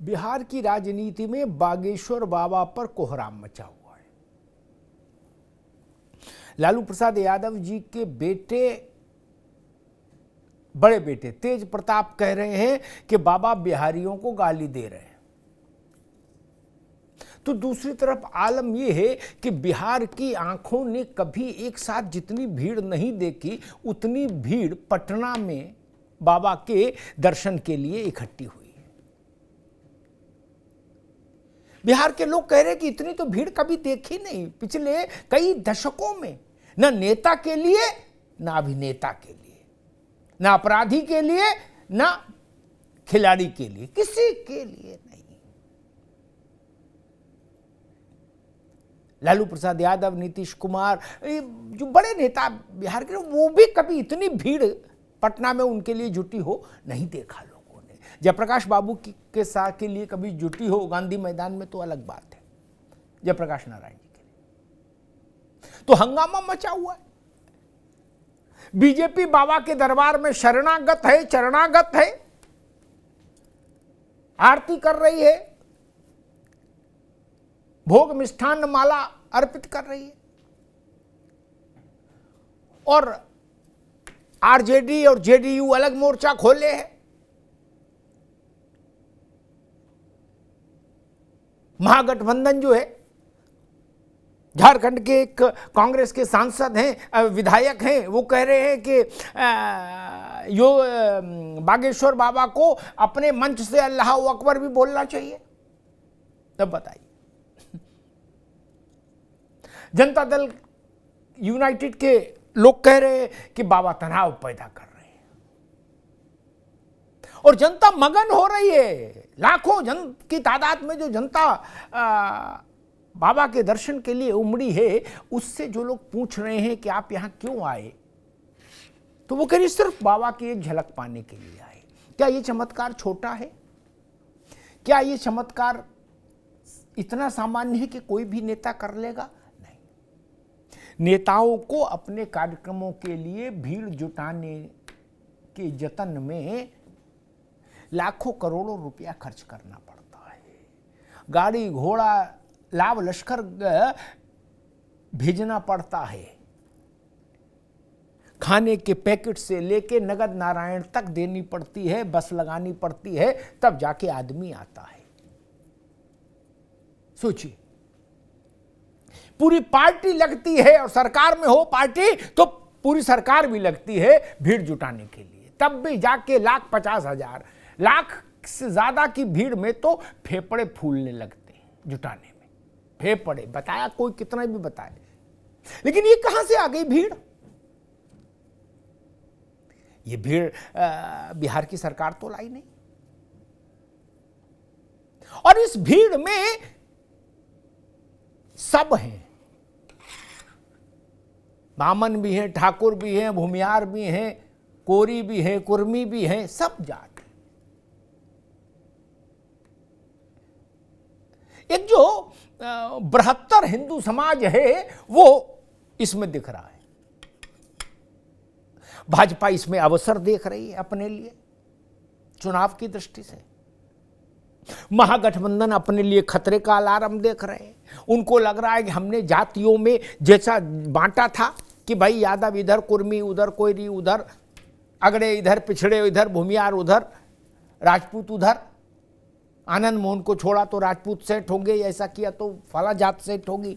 बिहार की राजनीति में बागेश्वर बाबा पर कोहराम मचा हुआ है। लालू प्रसाद यादव जी के बेटे, बड़े बेटे तेज प्रताप कह रहे हैं कि बाबा बिहारियों को गाली दे रहे हैं। तो दूसरी तरफ आलम यह है कि बिहार की आंखों ने कभी एक साथ जितनी भीड़ नहीं देखी, उतनी भीड़ पटना में बाबा के दर्शन के लिए इकट्ठी हुई। बिहार के लोग कह रहे हैं कि इतनी तो भीड़ कभी देखी नहीं पिछले कई दशकों में, न नेता के लिए, न अभिनेता के लिए, न अपराधी के लिए, न खिलाड़ी के लिए, किसी के लिए नहीं। लालू प्रसाद यादव, नीतीश कुमार, जो बड़े नेता बिहार के, वो भी कभी इतनी भीड़ पटना में उनके लिए जुटी हो नहीं देखा लोगों ने। जयप्रकाश बाबू के साथ के लिए कभी जुटी हो गांधी मैदान में तो अलग बात है, जयप्रकाश नारायण जी के लिए तो हंगामा मचा हुआ है। बीजेपी बाबा के दरबार में शरणागत है, चरणागत है, आरती कर रही है, भोग मिष्ठान्न माला अर्पित कर रही है, और आरजेडी और जेडीयू अलग मोर्चा खोले हैं। महागठबंधन जो है, झारखंड के एक कांग्रेस के सांसद हैं, विधायक हैं, वो कह रहे हैं कि बागेश्वर बाबा को अपने मंच से अल्लाह अकबर भी बोलना चाहिए। तब बताइए, जनता दल यूनाइटेड के लोग कह रहे हैं कि बाबा तनाव पैदा कर रहे हैं, और जनता मगन हो रही है। लाखों जन की तादाद में जो जनता बाबा के दर्शन के लिए उमड़ी है, उससे जो लोग पूछ रहे हैं कि आप यहां क्यों आए, तो वो कह रही सिर्फ बाबा की एक झलक पाने के लिए आए। क्या ये चमत्कार छोटा है? क्या ये चमत्कार इतना सामान्य है कि कोई भी नेता कर लेगा? नेताओं को अपने कार्यक्रमों के लिए भीड़ जुटाने के जतन में लाखों करोड़ों रुपया खर्च करना पड़ता है। गाड़ी घोड़ा लाव लश्कर भेजना पड़ता है, खाने के पैकेट से लेके नगद नारायण तक देनी पड़ती है, बस लगानी पड़ती है, तब जाके आदमी आता है। सोचिए, पूरी पार्टी लगती है, और सरकार में हो पार्टी तो पूरी सरकार भी लगती है भीड़ जुटाने के लिए, तब भी जाके 1,50,000 लाख से ज्यादा की भीड़ में तो फेफड़े फूलने लगते हैं जुटाने में। फेफड़े बताया, कोई कितना भी बताए, लेकिन ये कहां से आ गई भीड़? ये भीड़ बिहार की सरकार तो लाई नहीं, और इस भीड़ में सब हैं, बामन भी हैं, ठाकुर भी हैं, भूमियार भी हैं, कोरी भी हैं, कुर्मी भी हैं, सब जात। एक जो बृहत्तर हिंदू समाज है वो इसमें दिख रहा है। भाजपा इसमें अवसर देख रही है अपने लिए चुनाव की दृष्टि से। महागठबंधन अपने लिए खतरे का अलार्म देख रहे हैं। उनको लग रहा है कि हमने जातियों में जैसा बांटा था कि भाई यादव इधर, कुर्मी उधर, कोयरी उधर, अगड़े इधर, पिछड़े इधर, भूमियार उधर, राजपूत उधर, आनंद मोहन को छोड़ा तो राजपूत सेट होंगे, ऐसा किया तो फला जात सेट होगी।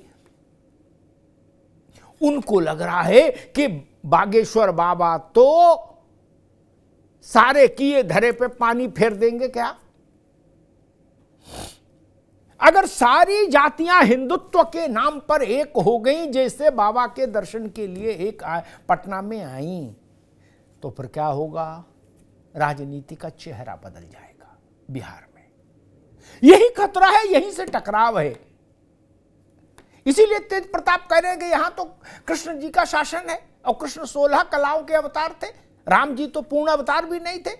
उनको लग रहा है कि बागेश्वर बाबा तो सारे किए धरे पे पानी फेर देंगे। क्या अगर सारी जातियां हिंदुत्व के नाम पर एक हो गई, जैसे बाबा के दर्शन के लिए एक पटना में आई, तो फिर क्या होगा? राजनीति का चेहरा बदल जाएगा बिहार में। यही खतरा है, यहीं से टकराव है। इसीलिए तेज प्रताप कह रहे हैं कि यहां तो कृष्ण जी का शासन है, और कृष्ण 16 कलाओं के अवतार थे, राम जी तो पूर्ण अवतार भी नहीं थे,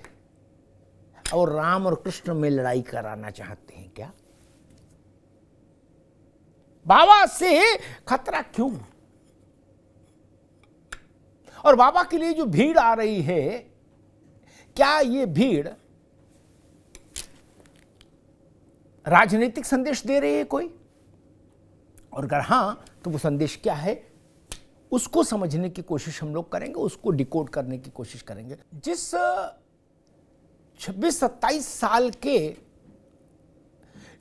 और राम और कृष्ण में लड़ाई कराना चाहते हैं क्या? बाबा से खतरा क्यों? और बाबा के लिए जो भीड़ आ रही है, क्या ये भीड़ राजनीतिक संदेश दे रही है कोई, और अगर हाँ तो वो संदेश क्या है उसको समझने की कोशिश हम लोग करेंगे, उसको डिकोड करने की कोशिश करेंगे। जिस 26-27 साल के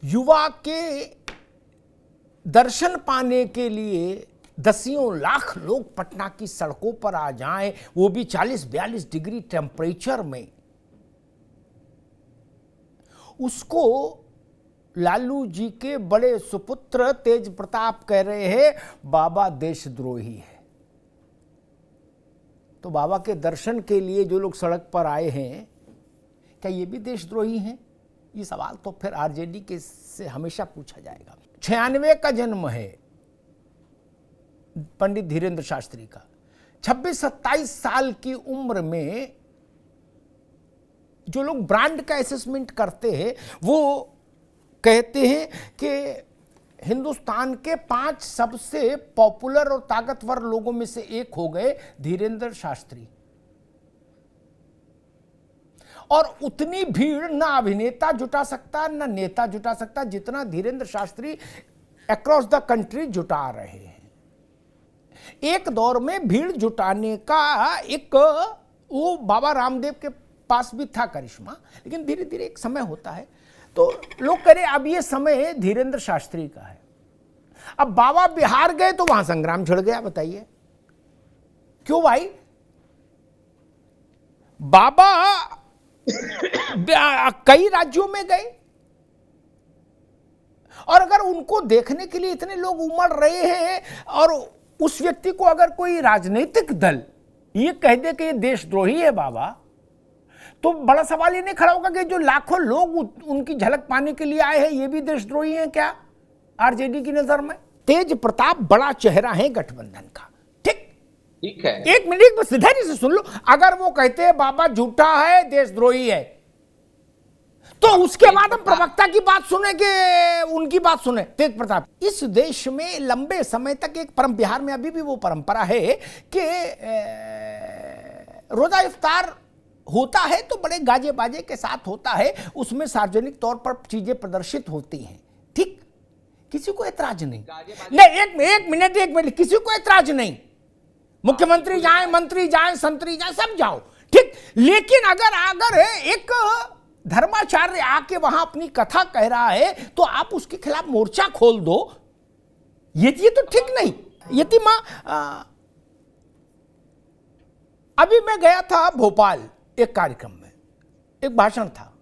युवा के दर्शन पाने के लिए दसियों लाख लोग पटना की सड़कों पर आ जाएं, वो भी 40-42 डिग्री टेम्परेचर में, उसको लालू जी के बड़े सुपुत्र तेज प्रताप कह रहे हैं बाबा देशद्रोही है। तो बाबा के दर्शन के लिए जो लोग सड़क पर आए हैं, क्या ये भी देशद्रोही हैं? ये सवाल तो फिर आरजेडी के से हमेशा पूछा जाएगा। 96 का जन्म है पंडित धीरेन्द्र शास्त्री का। 26-27 साल की उम्र में जो लोग ब्रांड का असेसमेंट करते हैं वो कहते हैं कि हिंदुस्तान के 5 सबसे पॉपुलर और ताकतवर लोगों में से एक हो गए धीरेन्द्र शास्त्री। और उतनी भीड़ ना अभिनेता जुटा सकता ना नेता जुटा सकता जितना Dhirendra Shastri across the country जुटा रहे हैं। एक दौर में भीड़ जुटाने का एक वो बाबा रामदेव के पास भी था करिश्मा, लेकिन धीरे धीरे एक समय होता है तो लोग कह रहे अब ये समय धीरेन्द्र शास्त्री का है। अब बाबा बिहार गए तो वहां संग्राम छिड़ गया। बताइए क्यों भाई? बाबा कई राज्यों में गए और अगर उनको देखने के लिए इतने लोग उमड़ रहे हैं और उस व्यक्ति को अगर कोई राजनीतिक दल ये कह दे कि ये देशद्रोही है बाबा, तो बड़ा सवाल ये नहीं खड़ा होगा कि जो लाखों लोग उनकी झलक पाने के लिए आए हैं ये भी देशद्रोही हैं क्या आरजेडी की नजर में? तेज प्रताप बड़ा चेहरा है गठबंधन का, ठीक है। एक मिनट बस धैर्य से सुन लो। अगर वो कहते हैं बाबा झूठा है देशद्रोही है तो उसके बाद हम प्रवक्ता की बात सुने कि उनकी बात सुने? तेज प्रताप, इस देश में लंबे समय तक एक बिहार में अभी भी वो परंपरा है कि रोजा इफ्तार होता है तो बड़े गाजे बाजे के साथ होता है, उसमें सार्वजनिक तौर पर चीजें प्रदर्शित होती हैं, ठीक, किसी को ऐतराज नहीं। एक मिनट किसी को ऐतराज नहीं। मुख्यमंत्री जाए, मंत्री जाए, संतरी जाए, सब जाओ, ठीक। लेकिन अगर एक धर्माचार्य आके वहां अपनी कथा कह रहा है तो आप उसके खिलाफ मोर्चा खोल दो, ये तो ठीक नहीं। यतिमा, अभी मैं गया था भोपाल एक कार्यक्रम में, एक भाषण था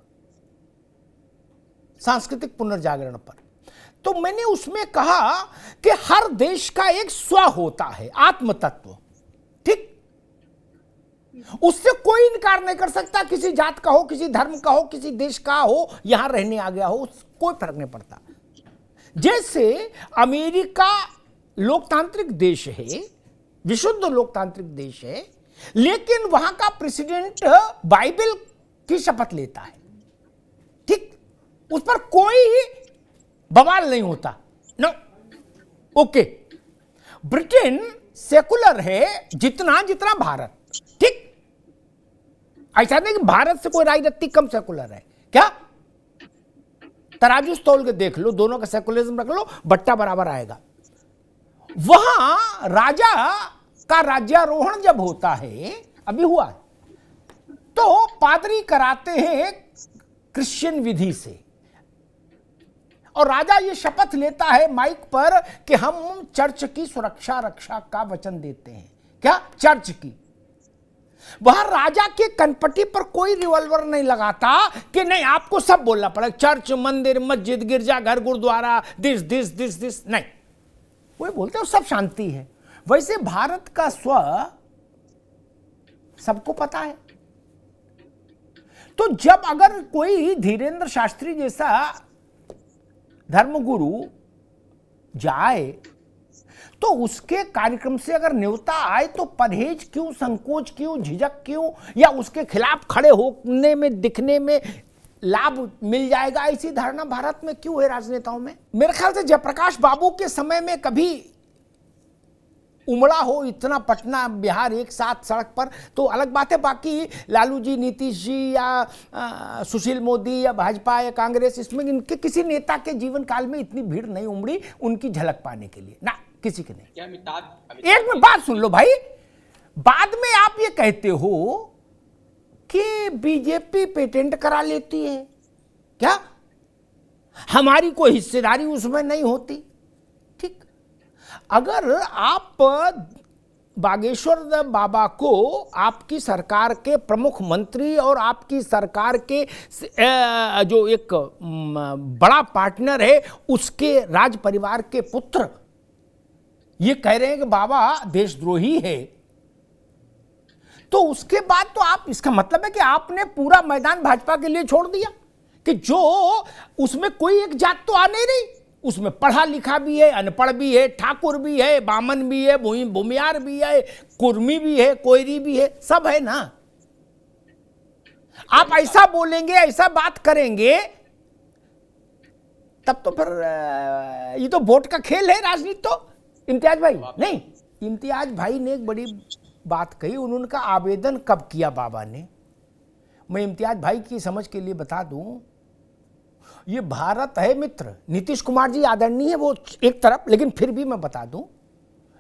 सांस्कृतिक पुनर्जागरण पर, तो मैंने उसमें कहा कि हर देश का एक स्व होता है, आत्म तत्व, ठीक, उससे कोई इनकार नहीं कर सकता। किसी जात का हो, किसी धर्म का हो, किसी देश का हो, यहां रहने आ गया हो, कोई फर्क नहीं पड़ता। जैसे अमेरिका लोकतांत्रिक देश है, विशुद्ध लोकतांत्रिक देश है, लेकिन वहां का प्रेसिडेंट बाइबल की शपथ लेता है, ठीक, उस पर कोई बवाल नहीं होता, नो, ओके। ब्रिटेन सेकुलर है जितना भारत, ठीक, ऐसा नहीं कि भारत से कोई राजनीति कम सेकुलर है क्या? तराजू तौल के देख लो, दोनों का सेकुलरिज्म रख लो, बट्टा बराबर आएगा। वहां राजा का राज्यारोहण जब होता है, अभी हुआ, तो पादरी कराते हैं क्रिश्चियन विधि से, और राजा ये शपथ लेता है माइक पर कि हम चर्च की सुरक्षा रक्षा का वचन देते हैं। क्या? चर्च की। वहां राजा के कनपट्टी पर कोई रिवॉल्वर नहीं लगाता कि नहीं आपको सब बोलना पड़ेगा, चर्च, मंदिर, मस्जिद, गिरजाघर, गुरुद्वारा, दिस नहीं, वो बोलते हैं सब शांति है। वैसे भारत का स्व सबको पता है। तो जब अगर कोई धीरेन्द्र शास्त्री जैसा धर्मगुरु जाए तो उसके कार्यक्रम से अगर न्योता आए तो परहेज क्यों, संकोच क्यों, झिझक क्यों, या उसके खिलाफ खड़े होने में, दिखने में लाभ मिल जाएगा, ऐसी धारणा भारत में क्यों है राजनेताओं में? मेरे ख्याल से जयप्रकाश बाबू के समय में कभी उमड़ा हो इतना पटना बिहार एक साथ सड़क पर तो अलग बात है। बाकी लालू जी, नीतीश जी या सुशील मोदी या भाजपा या कांग्रेस, इसमें इनके किसी नेता के जीवन काल में इतनी भीड़ नहीं उमड़ी उनकी झलक पाने के लिए, ना किसी के नहीं। एक में बात सुन लो भाई, बाद में आप ये कहते हो कि बीजेपी पेटेंट करा लेती है, क्या हमारी कोई हिस्सेदारी उसमें नहीं होती? ठीक, अगर आप बागेश्वर बाबा को आपकी सरकार के प्रमुख मंत्री और आपकी सरकार के जो एक बड़ा पार्टनर है उसके राज परिवार के पुत्र ये कह रहे हैं कि बाबा देशद्रोही है, तो उसके बाद तो आप, इसका मतलब है कि आपने पूरा मैदान भाजपा के लिए छोड़ दिया कि जो उसमें कोई एक जात तो आ नहीं रही, उसमें पढ़ा लिखा भी है, अनपढ़ भी है, ठाकुर भी है, बामन भी है, भूमियार भी है, कुर्मी भी है, कोयरी भी है, सब है ना। आप ऐसा बोलेंगे, ऐसा बात करेंगे, तब तो फिर ये तो वोट का खेल है, राजनीति तो। इम्तियाज भाई नहीं, इम्तियाज भाई ने एक बड़ी बात कही, उन्होंने कहा आवेदन कब किया बाबा ने। मैं इम्तियाज भाई की समझ के लिए बता दूं, ये भारत है मित्र, नीतीश कुमार जी आदरणीय है वो एक तरफ, लेकिन फिर भी मैं बता दूं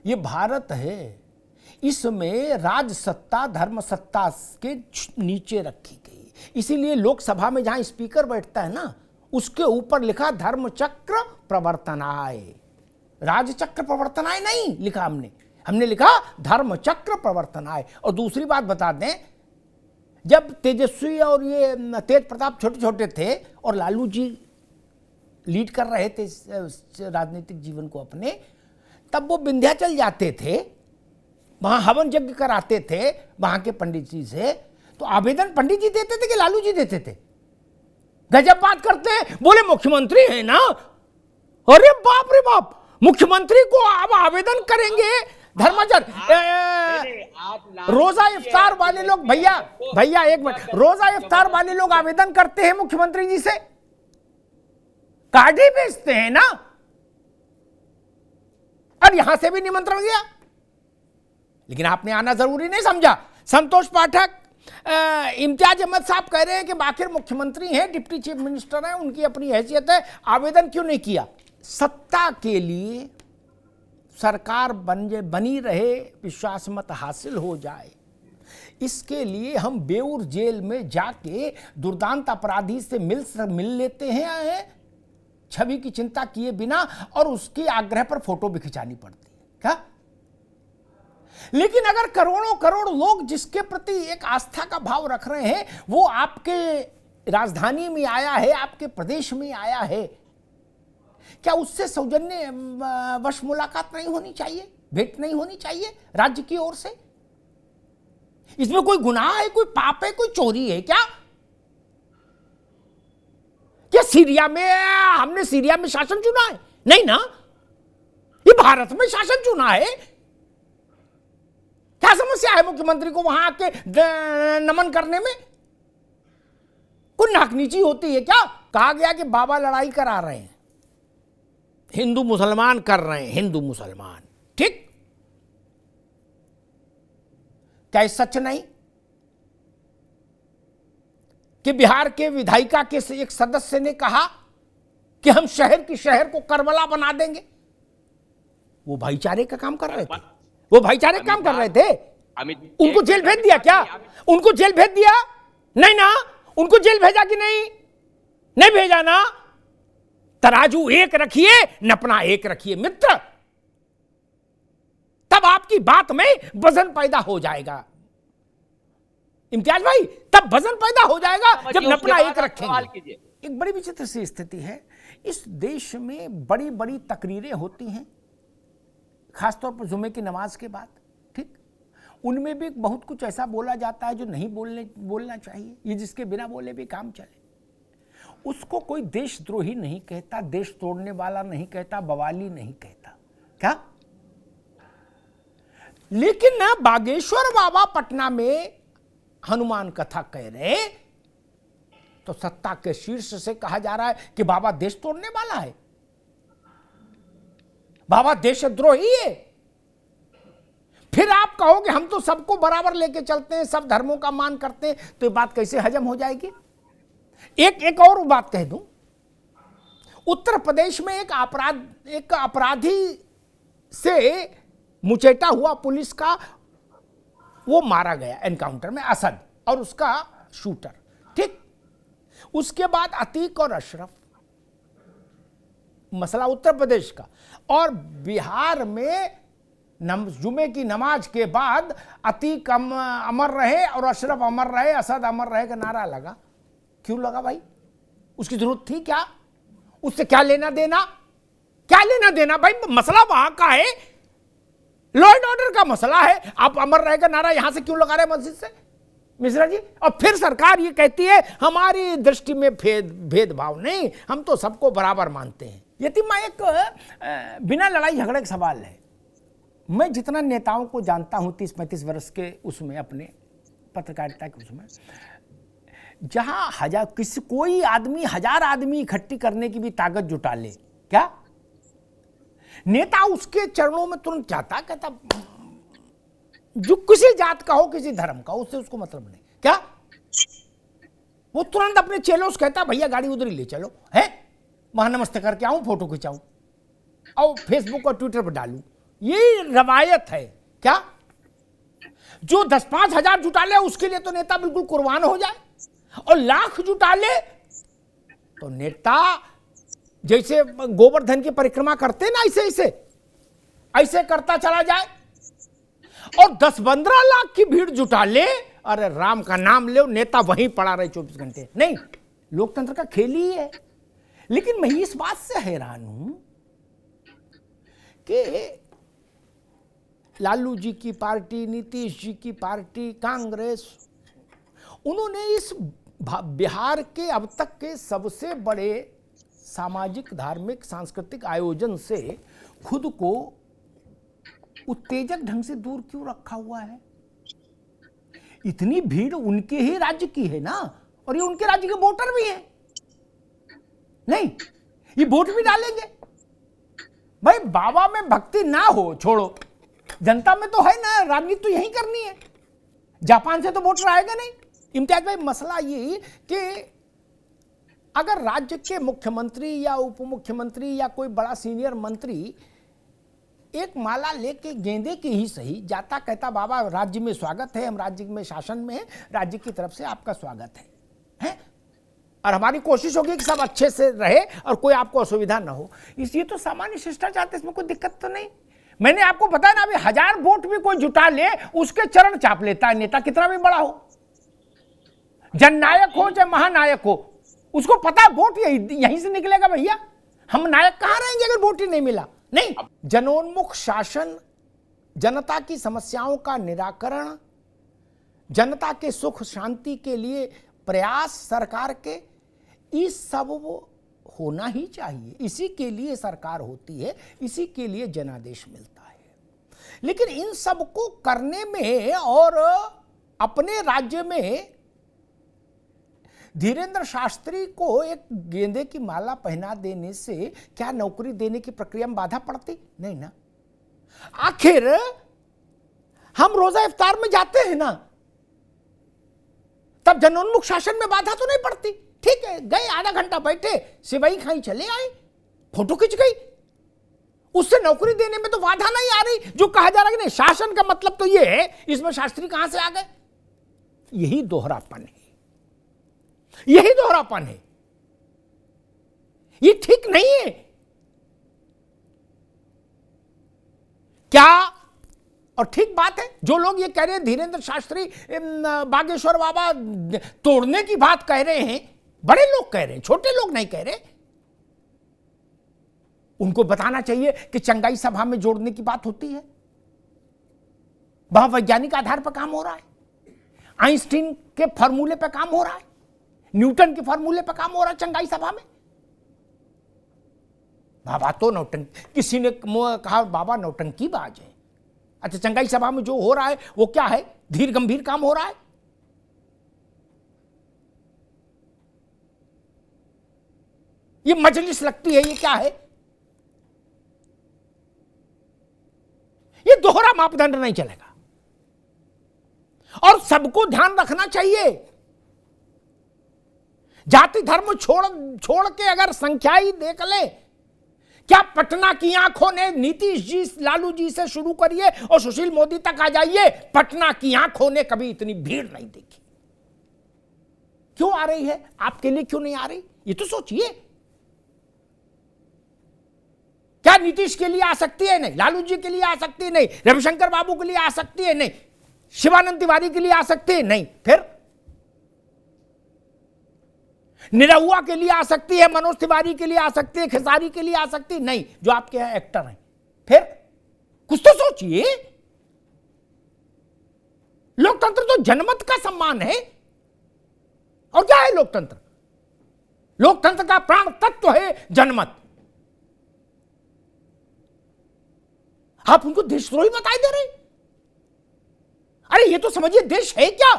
ये भारत है, इसमें राज सत्ता धर्म सत्ता के नीचे रखी गई। इसीलिए लोकसभा में जहां स्पीकर बैठता है ना, उसके ऊपर लिखा धर्म चक्र प्रवर्तनाय, राज चक्र प्रवर्तनाय नहीं लिखा हमने लिखा धर्म चक्र प्रवर्तनाय। और दूसरी बात बता दें, जब तेजस्वी और ये तेज प्रताप छोटे छोटे थे और लालू जी लीड कर रहे थे राजनीतिक जीवन को अपने, तब वो विंध्याचल जाते थे, वहां हवन यज्ञ कराते थे वहां के पंडित जी से, तो आवेदन पंडित जी देते थे कि लालू जी देते थे? गजब बात करते हैं, बोले मुख्यमंत्री है ना। अरे बाप रे बाप, मुख्यमंत्री को आप आवेदन करेंगे? धर्माचार्य रोजा इफ्तार वाले लोग, भैया एक मिनट, रोजा इफ्तार वाले लोग आवेदन करते हैं मुख्यमंत्री जी से, कार्ड ही भेजते हैं ना, और यहां से भी निमंत्रण गया, लेकिन आपने आना जरूरी नहीं समझा। संतोष पाठक, इम्तियाज अहमद साहब कह रहे हैं कि आखिर मुख्यमंत्री हैं, डिप्टी चीफ मिनिस्टर हैं, उनकी अपनी हैसियत है, आवेदन क्यों नहीं किया? सत्ता के लिए सरकार बनी रहे, विश्वास मत हासिल हो जाए, इसके लिए हम बेऊर जेल में जाके दुर्दांत अपराधी से मिल लेते हैं, छवि की चिंता किए बिना, और उसके आग्रह पर फोटो भी खिंचानी पड़ती है क्या? लेकिन अगर करोड़ों करोड़ लोग जिसके प्रति एक आस्था का भाव रख रहे हैं, वो आपके राजधानी में आया है, आपके प्रदेश में आया है, क्या उससे सौजन्य वश मुलाकात नहीं होनी चाहिए, भेंट नहीं होनी चाहिए राज्य की ओर से? इसमें कोई गुनाह है, कोई पाप है, कोई चोरी है क्या? क्या सीरिया में हमने सीरिया में शासन चुना है? नहीं ना, ये भारत में शासन चुना है। क्या समस्या है मुख्यमंत्री को वहां आके नमन करने में? कोई नाकनीची होती है क्या? कहा गया कि बाबा लड़ाई करा रहे हैं, हिंदू मुसलमान कर रहे हैं, हिंदू मुसलमान, ठीक? क्या सच नहीं कि बिहार के विधायिका के एक सदस्य ने कहा कि हम शहर को करबला बना देंगे? वो भाईचारे का काम कर रहे थे, वो भाईचारे का काम कर रहे थे। उनको जेल भेज दिया क्या? उनको जेल भेज दिया? नहीं ना, उनको जेल भेजा कि नहीं? नहीं भेजा ना। तराजू एक रखिए, नपना एक रखिए मित्र, तब आपकी बात में वजन पैदा हो जाएगा। इम्तियाज भाई, तब वजन पैदा हो जाएगा जब नपना एक रखेंगे। एक बड़ी विचित्र सी स्थिति है इस देश में, बड़ी बड़ी तकरीरें होती हैं, खासतौर पर जुमे की नमाज के बाद, ठीक? उनमें भी बहुत कुछ ऐसा बोला जाता है जो नहीं बोलना चाहिए, ये जिसके बिना बोले भी काम चले। उसको कोई देशद्रोही नहीं कहता, देश तोड़ने वाला नहीं कहता, बवाली नहीं कहता, क्या? लेकिन ना, बागेश्वर बाबा पटना में हनुमान कथा कह रहे, तो सत्ता के शीर्ष से कहा जा रहा है कि बाबा देश तोड़ने वाला है, बाबा देशद्रोही है। फिर आप कहोगे हम तो सबको बराबर लेके चलते हैं, सब धर्मों का मान करते हैं, तो ये बात कैसे हजम हो जाएगी? एक और बात कह दूं, उत्तर प्रदेश में एक अपराधी से मुचेटा हुआ पुलिस का, वो मारा गया एनकाउंटर में, असद और उसका शूटर, ठीक। उसके बाद अतीक और अशरफ, मसला उत्तर प्रदेश का। और बिहार में जुमे की नमाज के बाद अतीक अमर रहे और अशरफ अमर रहे, असद अमर रहे का नारा लगा। क्यों लगा भाई? उसकी जरूरत थी क्या? उससे क्या लेना देना? क्या लेना देना भाई? मसला वहां का है, लॉ एंड ऑर्डर का मसला है। आप अमर रहे का नारा यहां से क्यों लगा रहे मस्जिद से, मिश्रा जी? और फिर सरकार ये कहती है हमारी दृष्टि में भेदभाव नहीं, हम तो सबको बराबर मानते हैं। यतीमा एक बिना लड़ाई झगड़े का सवाल है। मैं जितना नेताओं को जानता हूं 30-35 वर्ष के उसमें, अपने पत्रकारिता के उसमें, जहां कोई आदमी 1000 आदमी इकट्ठी करने की भी ताकत जुटा ले, क्या नेता उसके चरणों में तुरंत जाता, कहता जो किसी जात का हो, किसी धर्म का, उससे उसको मतलब नहीं, क्या वो तुरंत अपने चेलों से कहता भैया गाड़ी उधर ही ले चलो, है वहां नमस्ते करके आऊं, फोटो खिंचाऊं और फेसबुक और ट्विटर पर डालूं। ये रवायत है क्या? जो 10-5 हजार जुटा ले उसके लिए तो नेता बिल्कुल कुर्बान हो जाए, और लाख जुटा ले तो नेता जैसे गोवर्धन की परिक्रमा करते ना, ऐसे करता चला जाए। और 10-15 लाख की भीड़ जुटा ले, अरे राम का नाम ले, नेता वहीं पड़ा रहे 24 घंटे। नहीं, लोकतंत्र का खेल ही है। लेकिन मैं इस बात से हैरान हूं कि लालू जी की पार्टी, नीतीश जी की पार्टी, कांग्रेस, उन्होंने इस बिहार के अब तक के सबसे बड़े सामाजिक, धार्मिक, सांस्कृतिक आयोजन से खुद को उत्तेजक ढंग से दूर क्यों रखा हुआ है? इतनी भीड़ उनके ही राज्य की है ना, और ये उनके राज्य के वोटर भी हैं। नहीं, ये वोट भी डालेंगे भाई। बाबा में भक्ति ना हो छोड़ो, जनता में तो है ना, राजनीति तो यही करनी है। जापान से तो वोटर आएगा नहीं। इम्तियाज भाई, मसला ये कि अगर राज्य के मुख्यमंत्री या उप मुख्यमंत्री या कोई बड़ा सीनियर मंत्री एक माला लेके, गेंदे की ही सही, जाता कहता बाबा राज्य में स्वागत है, हम राज्य में शासन में हैं, राज्य की तरफ से आपका स्वागत है, और हमारी कोशिश होगी कि सब अच्छे से रहे और कोई आपको असुविधा ना हो। इसलिए तो सामान्य शिष्टाचार, इसमें कोई दिक्कत तो नहीं। मैंने आपको बताया ना, अभी 1000 वोट भी कोई जुटा ले, उसके चरण चाप लेता है नेता, कितना भी बड़ा हो, जननायक हो चाहे महानायक हो, उसको पता है वोट यहीं से निकलेगा भैया। हम नायक कहां रहेंगे अगर वोट ही नहीं मिला? नहीं, जनोन्मुख शासन, जनता की समस्याओं का निराकरण, जनता के सुख शांति के लिए प्रयास सरकार के, इस सब वो होना ही चाहिए। इसी के लिए सरकार होती है, इसी के लिए जनादेश मिलता है। लेकिन इन सब को करने में और अपने राज्य में धीरेन्द्र शास्त्री को एक गेंदे की माला पहना देने से क्या नौकरी देने की प्रक्रिया में बाधा पड़ती? नहीं ना। आखिर हम रोजा इफ्तार में जाते हैं ना, तब जनोन्मुख शासन में बाधा तो नहीं पड़ती। ठीक है, गए, आधा घंटा बैठे, सेवई खाई, चले आए, फोटो खिंच गई, उससे नौकरी देने में तो बाधा नहीं आ रही। जो कहा जा रहा है कि नहीं, शासन का मतलब तो ये है, इसमें शास्त्री कहां से आ गए? यही दोहरापन है, यही दोहरापन है। ये ठीक नहीं है क्या? और ठीक बात है, जो लोग ये कह रहे हैं धीरेन्द्र शास्त्री बागेश्वर बाबा तोड़ने की बात कह रहे हैं, बड़े लोग कह रहे हैं, छोटे लोग नहीं कह रहे। उनको बताना चाहिए कि चंगाई सभा में जोड़ने की बात होती है, वहां वैज्ञानिक आधार पर काम हो रहा है, आइंस्टीन के फॉर्मूले पर काम हो रहा है, न्यूटन के फॉर्मूले पर काम हो रहा है चंगाई सभा में। बाबा तो नौटंकी, किसी ने कहा बाबा नौटंकी बाज है। अच्छा, चंगाई सभा में जो हो रहा है वो क्या है? धीर गंभीर काम हो रहा है। ये मजलिस लगती है, ये क्या है? ये दोहरा मापदंड नहीं चलेगा। और सबको ध्यान रखना चाहिए। जाति धर्म छोड़ के अगर संख्या ही देख ले, क्या पटना की आंखों ने नीतीश जी लालू जी से शुरू करिए और सुशील मोदी तक आ जाइए, पटना की आंखों ने कभी इतनी भीड़ नहीं देखी। क्यों आ रही है? आपके लिए क्यों नहीं आ रही, ये तो सोचिए। क्या नीतीश के लिए आ सकती है? नहीं। लालू जी के लिए आ सकती है? नहीं। रविशंकर बाबू के लिए आ सकती है? नहीं। शिवानंद तिवारी के लिए आ सकती है? नहीं। फिर निरहुआ के लिए आ सकती है, मनोज तिवारी के लिए आ सकती है, खेसारी के लिए आ सकती है? नहीं, जो आपके यहां एक्टर हैं। फिर कुछ तो सोचिए। लोकतंत्र तो जनमत का सम्मान है। और क्या है लोकतंत्र? लोकतंत्र का प्राण तत्व है जनमत। आप उनको देशद्रोही बताई दे रहे? अरे ये तो समझिए देश है क्या?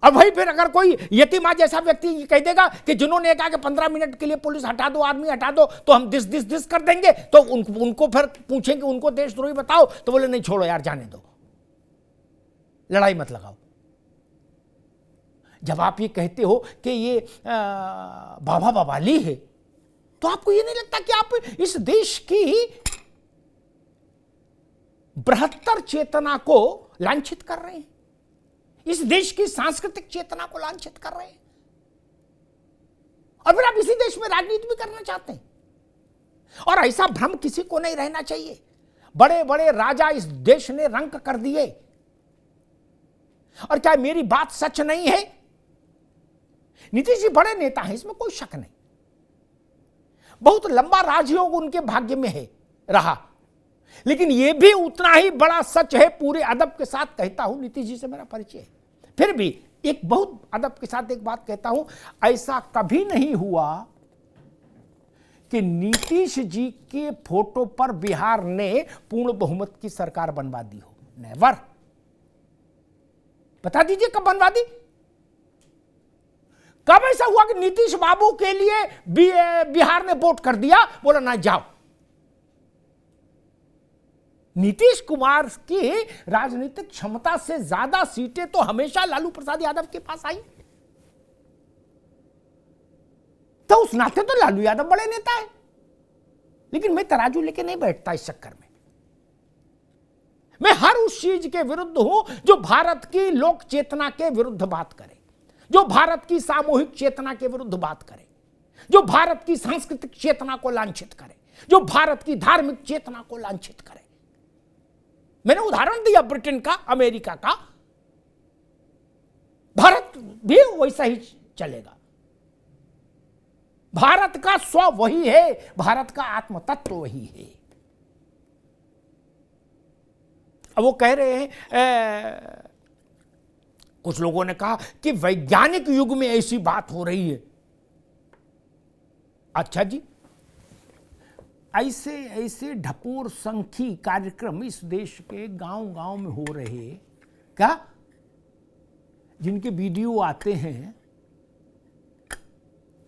अब भाई फिर अगर कोई यतीमा जैसा व्यक्ति कह देगा कि जिन्होंने कहा कि 15 मिनट के लिए पुलिस हटा दो, आर्मी हटा दो, तो हम दिस कर देंगे, तो उनको फिर पूछेंगे, उनको देशद्रोही बताओ, तो बोले नहीं छोड़ो यार, जाने दो, लड़ाई मत लगाओ। जब आप ये कहते हो कि ये बाबा बवाली है, तो आपको ये नहीं लगता कि आप इस देश की बृहत्तर चेतना को लांछित कर रहे हैं? इस देश की सांस्कृतिक चेतना को लांछित कर रहे हैं, और फिर आप इसी देश में राजनीति भी करना चाहते हैं। और ऐसा भ्रम किसी को नहीं रहना चाहिए। बड़े बड़े राजा इस देश ने रंक कर दिए। और क्या मेरी बात सच नहीं है? नीतीश जी बड़े नेता हैं, इसमें कोई शक नहीं। बहुत लंबा राजयोग उनके भाग्य में है रहा, लेकिन यह भी उतना ही बड़ा सच है, पूरे अदब के साथ कहता हूं, नीतीश जी से मेरा परिचय है, फिर भी एक बहुत अदब के साथ एक बात कहता हूं, ऐसा कभी नहीं हुआ कि नीतीश जी के फोटो पर बिहार ने पूर्ण बहुमत की सरकार बनवा दी हो। नेवर। बता दीजिए कब बनवा दी? कब ऐसा हुआ कि नीतीश बाबू के लिए बिहार ने वोट कर दिया, बोला ना जाओ? नीतीश कुमार की राजनीतिक क्षमता से ज्यादा सीटें तो हमेशा लालू प्रसाद यादव के पास आई, तो उस नाते तो लालू यादव बड़े नेता है। लेकिन मैं तराजू लेके नहीं बैठता इस चक्कर में। मैं हर उस चीज के विरुद्ध हूं जो भारत की लोक चेतना के विरुद्ध बात करे, जो भारत की सामूहिक चेतना के विरुद्ध बात करे, जो भारत की सांस्कृतिक चेतना को लांछित करे, जो भारत की धार्मिक चेतना को लांछित करे। मैंने उदाहरण दिया ब्रिटेन का, अमेरिका का। भारत भी वैसा ही चलेगा। भारत का स्व वही है, भारत का आत्म तत्व वही है। अब वो कह रहे हैं, कुछ लोगों ने कहा कि वैज्ञानिक युग में ऐसी बात हो रही है। अच्छा जी, ऐसे ऐसे ढपोर संखी कार्यक्रम इस देश के गांव गांव में हो रहे क्या, जिनके वीडियो आते हैं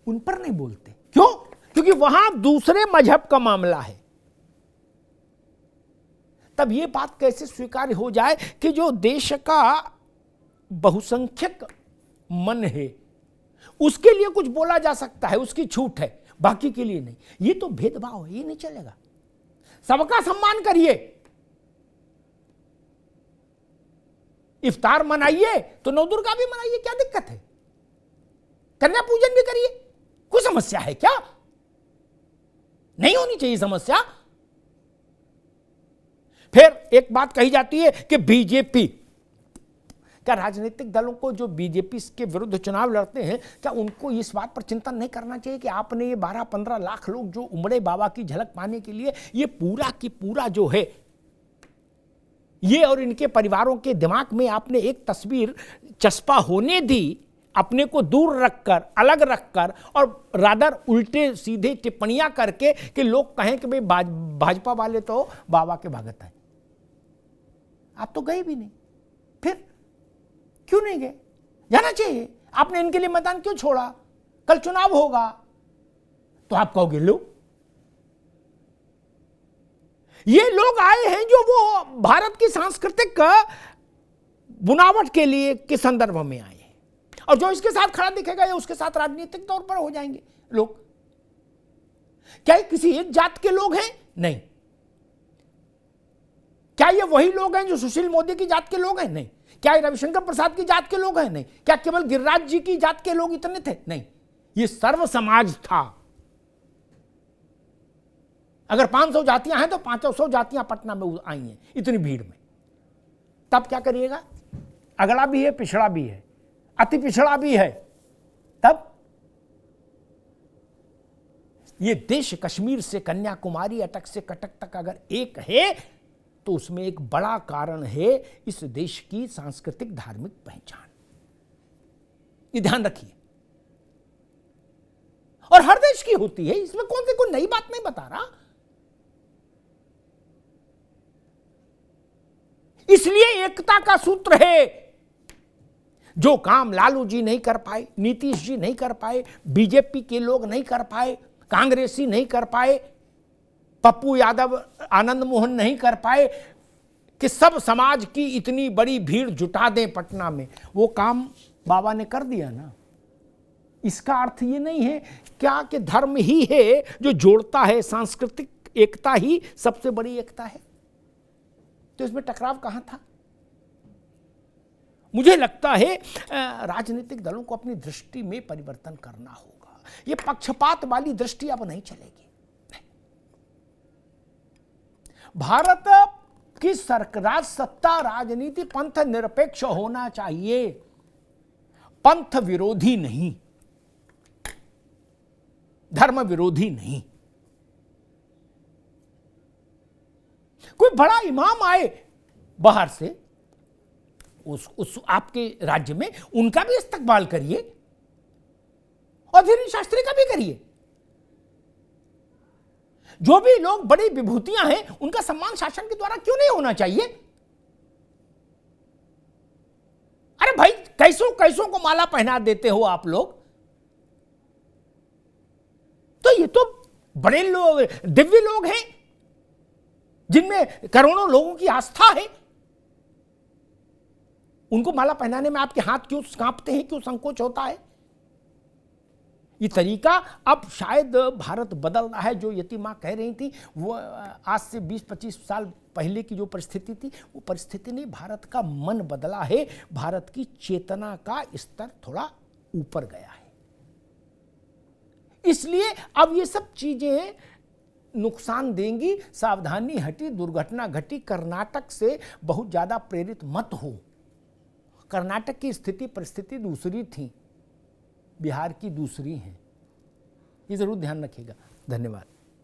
उन पर नहीं बोलते। क्यों? क्योंकि वहां दूसरे मजहब का मामला है। तब यह बात कैसे स्वीकार्य हो जाए कि जो देश का बहुसंख्यक मन है उसके लिए कुछ बोला जा सकता है, उसकी छूट है, बाकी के लिए नहीं। ये तो भेदभाव है, ये नहीं चलेगा। सबका सम्मान करिए। इफ्तार मनाइए तो नवदुर्गा भी मनाइए, क्या दिक्कत है? कन्या पूजन भी करिए, कोई समस्या है क्या? नहीं होनी चाहिए समस्या। फिर एक बात कही जाती है कि बीजेपी, क्या राजनीतिक दलों को जो बीजेपी के विरुद्ध चुनाव लड़ते हैं, क्या उनको इस बात पर चिंतन नहीं करना चाहिए कि आपने ये 12-15 लाख लोग जो उमड़े बाबा की झलक पाने के लिए ये पूरा की पूरा जो है, ये और इनके परिवारों के दिमाग में आपने एक तस्वीर चस्पा होने दी, अपने को दूर रखकर, अलग रखकर, और रादर उल्टे सीधे टिप्पणियां करके कि लोग कहें कि भाई भाजपा वाले तो बाबा के भगत हैं। आप तो गए भी नहीं, फिर क्यों नहीं गए? जाना चाहिए। आपने इनके लिए मैदान क्यों छोड़ा? कल चुनाव होगा तो आप कहोगे लो, ये लोग आए हैं जो वो भारत की सांस्कृतिक बुनावट के लिए के संदर्भ में आए हैं, और जो इसके साथ खड़ा दिखेगा या उसके साथ राजनीतिक तौर पर हो जाएंगे लोग। क्या ये किसी एक जात के लोग हैं? नहीं। क्या ये वही लोग हैं जो सुशील मोदी की जात के लोग हैं? नहीं। क्या ये रविशंकर प्रसाद की जात के लोग हैं? नहीं। क्या केवल गिरिराज जी की जात के लोग इतने थे? नहीं। ये सर्व समाज था। अगर 500 जातियां हैं तो 500 जातियां पटना में आई हैं इतनी भीड़ में। तब क्या करिएगा? अगला भी है, पिछड़ा भी है, अति पिछड़ा भी है। तब ये देश कश्मीर से कन्याकुमारी, अटक से कटक तक अगर एक है तो उसमें एक बड़ा कारण है इस देश की सांस्कृतिक धार्मिक पहचान। ये ध्यान रखिए। और हर देश की होती है, इसमें कौन सी कोई नई बात नहीं बता रहा। इसलिए एकता का सूत्र है। जो काम लालू जी नहीं कर पाए, नीतीश जी नहीं कर पाए, बीजेपी के लोग नहीं कर पाए, कांग्रेसी नहीं कर पाए, पप्पू यादव, आनंद मोहन नहीं कर पाए कि सब समाज की इतनी बड़ी भीड़ जुटा दें पटना में, वो काम बाबा ने कर दिया ना। इसका अर्थ ये नहीं है क्या कि धर्म ही है जो जोड़ता है, सांस्कृतिक एकता ही सबसे बड़ी एकता है। तो इसमें टकराव कहां था? मुझे लगता है राजनीतिक दलों को अपनी दृष्टि में परिवर्तन करना होगा। ये पक्षपात वाली दृष्टि अब नहीं चलेगी। भारत की सरकार, सत्ता, राजनीति पंथ निरपेक्ष होना चाहिए, पंथ विरोधी नहीं, धर्म विरोधी नहीं। कोई बड़ा इमाम आए बाहर से उस आपके राज्य में, उनका भी इस्तकबाल करिए और फिर शास्त्री का भी करिए। जो भी लोग बड़ी विभूतियां हैं उनका सम्मान शासन के द्वारा क्यों नहीं होना चाहिए? अरे भाई, कैसों कैसों को माला पहना देते हो आप लोग। तो ये तो बड़े लोग, दिव्य लोग हैं जिनमें करोड़ों लोगों की आस्था है। उनको माला पहनाने में आपके हाथ क्यों कांपते हैं, क्यों संकोच होता है? ये तरीका अब शायद भारत बदल रहा है। जो यतिमा कह रही थी वो आज से 20-25 साल पहले की जो परिस्थिति थी वो परिस्थिति नहीं, भारत का मन बदला है, भारत की चेतना का स्तर थोड़ा ऊपर गया है। इसलिए अब ये सब चीजें नुकसान देंगी। सावधानी हटी, दुर्घटना घटी। कर्नाटक से बहुत ज्यादा प्रेरित मत हो। कर्नाटक की स्थिति परिस्थिति दूसरी थी, बिहार की दूसरी है। ये जरूर ध्यान रखिएगा। धन्यवाद।